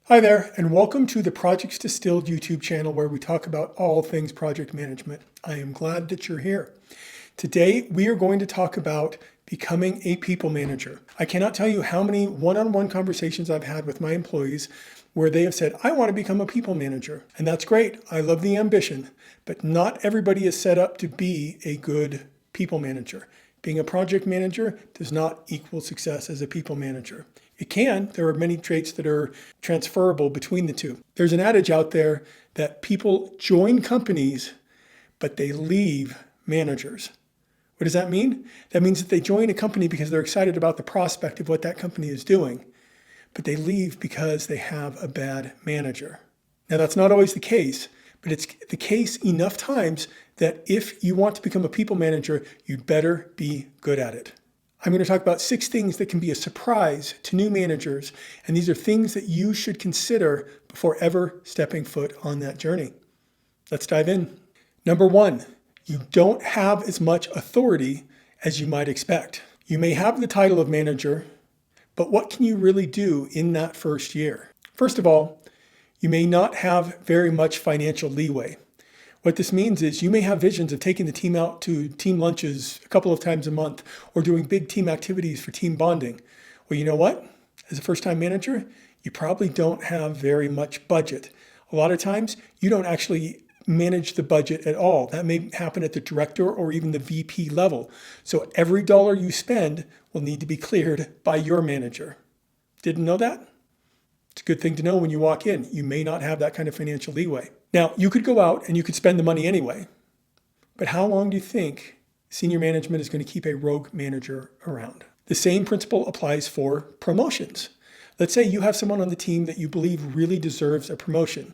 Hi there, and welcome to the Projects Distilled YouTube channel where we talk about all things project management. I am glad that you're here. Today, we are going to talk about becoming a people manager. I cannot tell you how many one-on-one conversations I've had with my employees where they have said, I want to become a people manager. And that's great. I love the ambition, but not everybody is set up to be a good people manager. Being a project manager does not equal success as a people manager. It can. There are many traits that are transferable between the two. There's an adage out there that people join companies, but they leave managers. What does that mean? That means that they join a company because they're excited about the prospect of what that company is doing, but they leave because they have a bad manager. Now, that's not always the case, but it's the case enough times that if you want to become a people manager, you'd better be good at it. I'm going to talk about 6 things that can be a surprise to new managers, and these are things that you should consider before ever stepping foot on that journey. Let's dive in. Number 1, you don't have as much authority as you might expect. You may have the title of manager, but what can you really do in that first year? First of all, you may not have very much financial leeway. What this means is you may have visions of taking the team out to team lunches a couple of times a month or doing big team activities for team bonding. Well, you know what? As a first-time manager, you probably don't have very much budget. A lot of times, you don't actually manage the budget at all. That may happen at the director or even the VP level. So every dollar you spend will need to be cleared by your manager. Didn't know that? It's a good thing to know when you walk in. You may not have that kind of financial leeway. Now, you could go out and you could spend the money anyway, but how long do you think senior management is going to keep a rogue manager around? The same principle applies for promotions. Let's say you have someone on the team that you believe really deserves a promotion.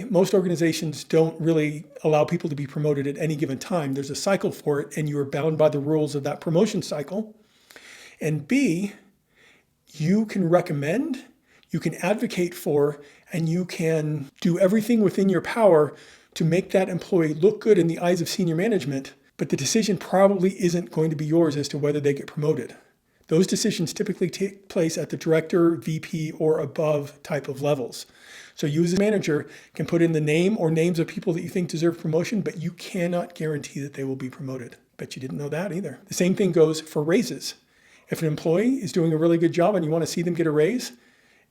Most organizations don't really allow people to be promoted at any given time. There's a cycle for it, and you are bound by the rules of that promotion cycle. And B, you can recommend, you can advocate for, and you can do everything within your power to make that employee look good in the eyes of senior management, but the decision probably isn't going to be yours as to whether they get promoted. Those decisions typically take place at the director, VP, or above type of levels. So you as a manager can put in the name or names of people that you think deserve promotion, but you cannot guarantee that they will be promoted. Bet you didn't know that either. The same thing goes for raises. If an employee is doing a really good job and you want to see them get a raise,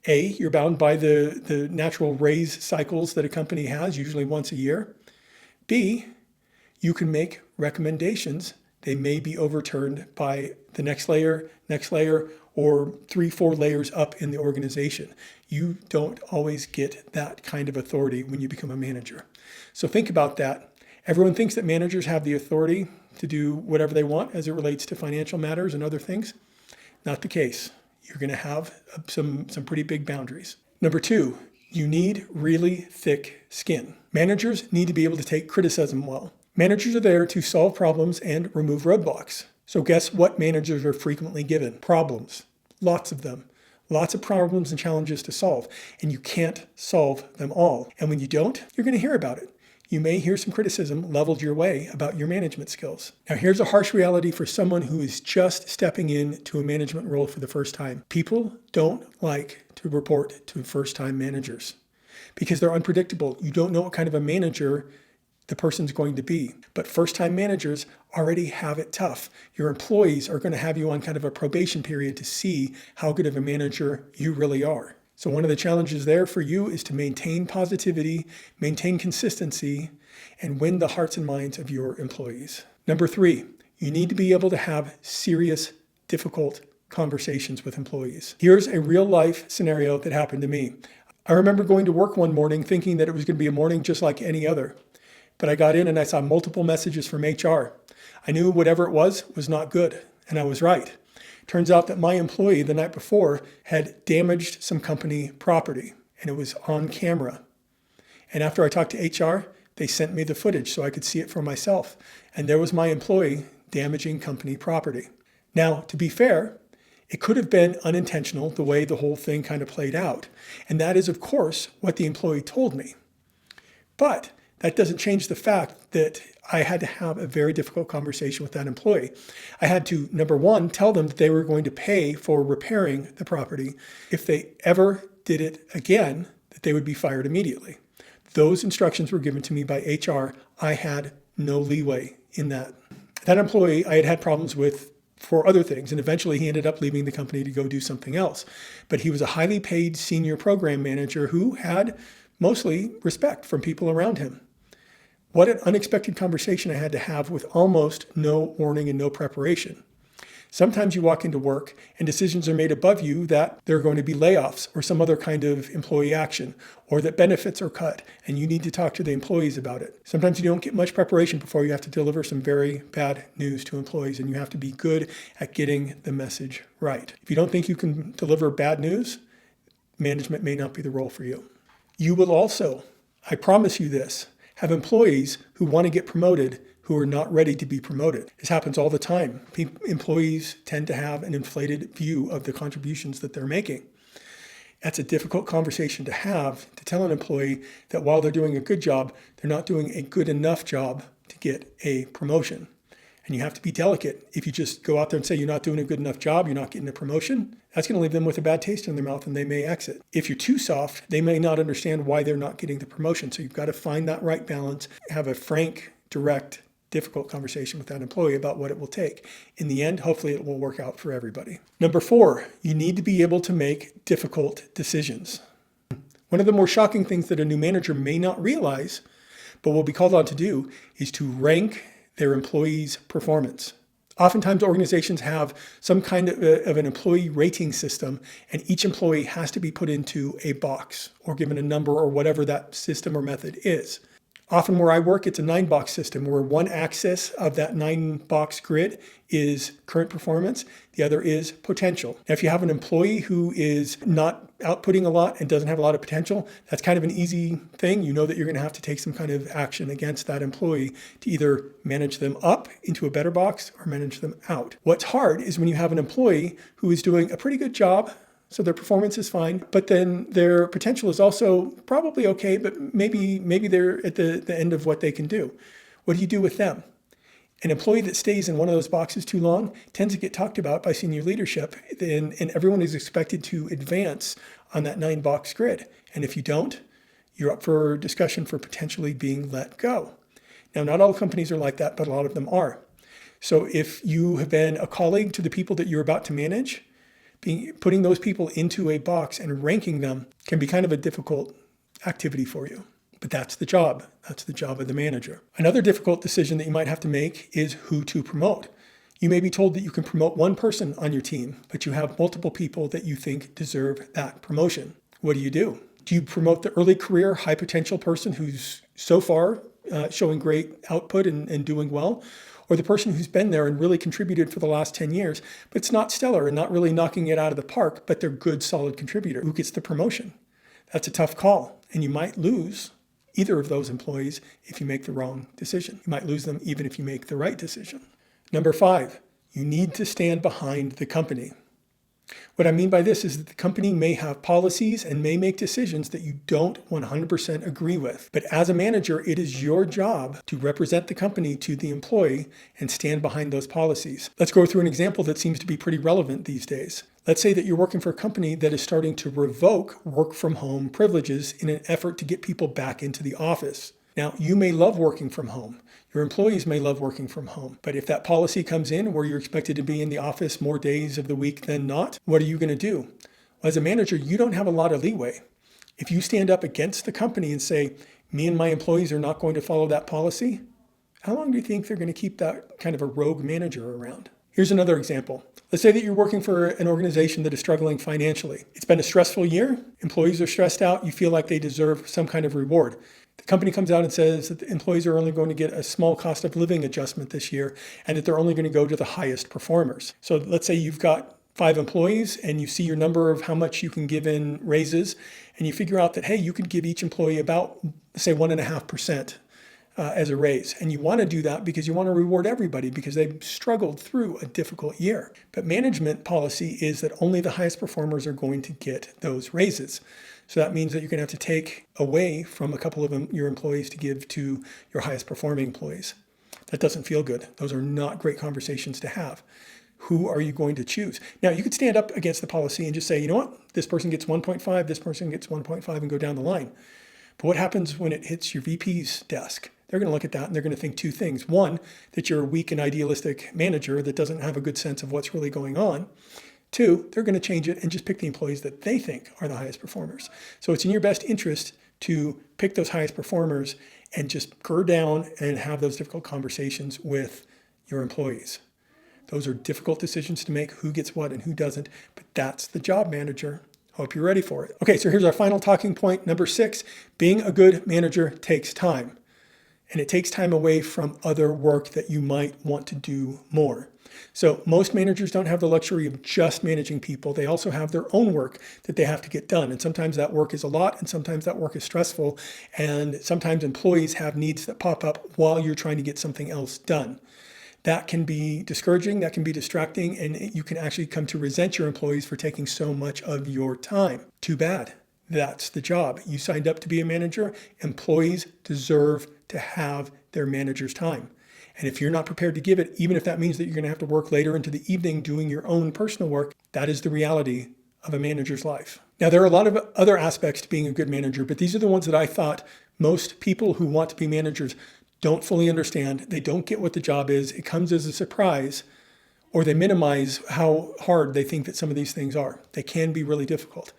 you're bound by the natural raise cycles that a company has, usually once a year. B, you can make recommendations. They may be overturned by the next layer, or 3-4 layers up in the organization. You don't always get that kind of authority when you become a manager. So think about that. Everyone thinks that managers have the authority to do whatever they want as it relates to financial matters and other things. Not the case. You're going to have some pretty big boundaries. Number 2, you need really thick skin. Managers need to be able to take criticism well. Managers are there to solve problems and remove roadblocks. So guess what managers are frequently given? Problems. Lots of them. Lots of problems and challenges to solve. And you can't solve them all. And when you don't, you're going to hear about it. You may hear some criticism leveled your way about your management skills. Now, here's a harsh reality for someone who is just stepping into a management role for the first time. People don't like to report to first-time managers because they're unpredictable. You don't know what kind of a manager the person's going to be. But first-time managers already have it tough. Your employees are going to have you on kind of a probation period to see how good of a manager you really are. So one of the challenges there for you is to maintain positivity, maintain consistency, and win the hearts and minds of your employees. Number 3, you need to be able to have serious, difficult conversations with employees. Here's a real life scenario that happened to me. I remember going to work one morning thinking that it was going to be a morning just like any other. But I got in and I saw multiple messages from HR. I knew whatever it was not good, and I was right. Turns out that my employee the night before had damaged some company property, and it was on camera. And after I talked to HR, they sent me the footage so I could see it for myself. And there was my employee damaging company property. Now, to be fair, it could have been unintentional the way the whole thing kind of played out. And that is, of course, what the employee told me. But that doesn't change the fact that I had to have a very difficult conversation with that employee. I had to, number 1, tell them that they were going to pay for repairing the property if they ever did it again, that they would be fired immediately. Those instructions were given to me by HR. I had no leeway in that. That employee I had had problems with for other things, and eventually he ended up leaving the company to go do something else. But he was a highly paid senior program manager who had mostly respect from people around him. What an unexpected conversation I had to have with almost no warning and no preparation. Sometimes you walk into work and decisions are made above you that there are going to be layoffs or some other kind of employee action, or that benefits are cut and you need to talk to the employees about it. Sometimes you don't get much preparation before you have to deliver some very bad news to employees, and you have to be good at getting the message right. If you don't think you can deliver bad news, management may not be the role for you. You will also, I promise you this, have employees who want to get promoted who are not ready to be promoted. This happens all the time. Employees tend to have an inflated view of the contributions that they're making. That's a difficult conversation to have, to tell an employee that while they're doing a good job, they're not doing a good enough job to get a promotion. And you have to be delicate. If you just go out there and say you're not doing a good enough job, you're not getting a promotion, that's going to leave them with a bad taste in their mouth and they may exit. If you're too soft, they may not understand why they're not getting the promotion. So you've got to find that right balance, have a frank, direct, difficult conversation with that employee about what it will take. In the end, hopefully it will work out for everybody. Number 4, you need to be able to make difficult decisions. One of the more shocking things that a new manager may not realize, but will be called on to do, is to rank their employees' performance. Oftentimes organizations have some kind of an employee rating system, and each employee has to be put into a box or given a number or whatever that system or method is. Often where I work, it's a 9-box system where one axis of that 9-box grid is current performance. The other is potential. Now, if you have an employee who is not outputting a lot and doesn't have a lot of potential, that's kind of an easy thing. You know that you're going to have to take some kind of action against that employee to either manage them up into a better box or manage them out. What's hard is when you have an employee who is doing a pretty good job, so their performance is fine, but then their potential is also probably okay, but maybe they're at the end of what they can do. What do you do with them? An employee that stays in one of those boxes too long tends to get talked about by senior leadership, and everyone is expected to advance on that 9-box grid. And if you don't, you're up for discussion for potentially being let go. Now, not all companies are like that, but a lot of them are. So if you have been a colleague to the people that you're about to manage, putting those people into a box and ranking them can be kind of a difficult activity for you. But that's the job. That's the job of the manager. Another difficult decision that you might have to make is who to promote. You may be told that you can promote one person on your team, but you have multiple people that you think deserve that promotion. What do? Do you promote the early career, high potential person who's so far showing great output and doing well? Or the person who's been there and really contributed for the last 10 years, but it's not stellar and not really knocking it out of the park, but they're good, solid contributor? Who gets the promotion? That's a tough call. And you might lose either of those employees if you make the wrong decision. You might lose them even if you make the right decision. Number 5, you need to stand behind the company. What I mean by this is that the company may have policies and may make decisions that you don't 100% agree with. But as a manager, it is your job to represent the company to the employee and stand behind those policies. Let's go through an example that seems to be pretty relevant these days. Let's say that you're working for a company that is starting to revoke work from home privileges in an effort to get people back into the office. Now, you may love working from home. Your employees may love working from home. But if that policy comes in where you're expected to be in the office more days of the week than not, what are you going to do? Well, as a manager, you don't have a lot of leeway. If you stand up against the company and say, me and my employees are not going to follow that policy, how long do you think they're going to keep that kind of a rogue manager around? Here's another example. Let's say that you're working for an organization that is struggling financially. It's been a stressful year. Employees are stressed out. You feel like they deserve some kind of reward. The company comes out and says that the employees are only going to get a small cost of living adjustment this year and that they're only going to go to the highest performers. So let's say you've got 5 employees and you see your number of how much you can give in raises, and you figure out that, hey, you could give each employee about, say, 1.5% as a raise. And you want to do that because you want to reward everybody because they've struggled through a difficult year. But management policy is that only the highest performers are going to get those raises. So that means that you're going to have to take away from a couple of your employees to give to your highest performing employees. That doesn't feel good. Those are not great conversations to have. who are you going to choose? Now, you could stand up against the policy and just say, you know what, this person gets 1.5, this person gets 1.5, and go down the line. But what happens when it hits your VP's desk? They're going to look at that and they're going to think two things. One, that you're a weak and idealistic manager that doesn't have a good sense of what's really going on. Two, they're going to change it and just pick the employees that they think are the highest performers. So it's in your best interest to pick those highest performers and just gird down and have those difficult conversations with your employees. Those are difficult decisions to make, who gets what and who doesn't, but that's the job manager. Hope you're ready for it. Okay, so here's our final talking point. Number 6, being a good manager takes time. And it takes time away from other work that you might want to do more. So most managers don't have the luxury of just managing people. They also have their own work that they have to get done. And sometimes that work is a lot, and sometimes that work is stressful. And sometimes employees have needs that pop up while you're trying to get something else done. That can be discouraging, that can be distracting, and you can actually come to resent your employees for taking so much of your time. Too bad. That's the job. You signed up to be a manager. Employees deserve to have their manager's time. And if you're not prepared to give it, even if that means that you're going to have to work later into the evening doing your own personal work, that is the reality of a manager's life. Now, there are a lot of other aspects to being a good manager, but these are the ones that I thought most people who want to be managers don't fully understand. They don't get what the job is. It comes as a surprise, or they minimize how hard they think that some of these things are. They can be really difficult.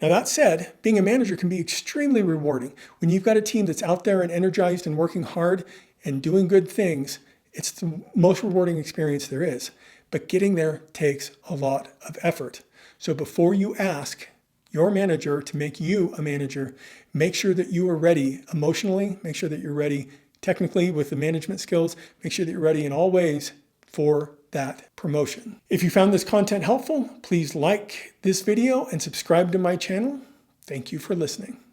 Now, that said, being a manager can be extremely rewarding. When you've got a team that's out there and energized and working hard and doing good things, it's the most rewarding experience there is. But getting there takes a lot of effort. So before you ask your manager to make you a manager, make sure that you are ready emotionally, make sure that you're ready technically with the management skills, make sure that you're ready in all ways for that promotion. If you found this content helpful, please like this video and subscribe to my channel. Thank you for listening.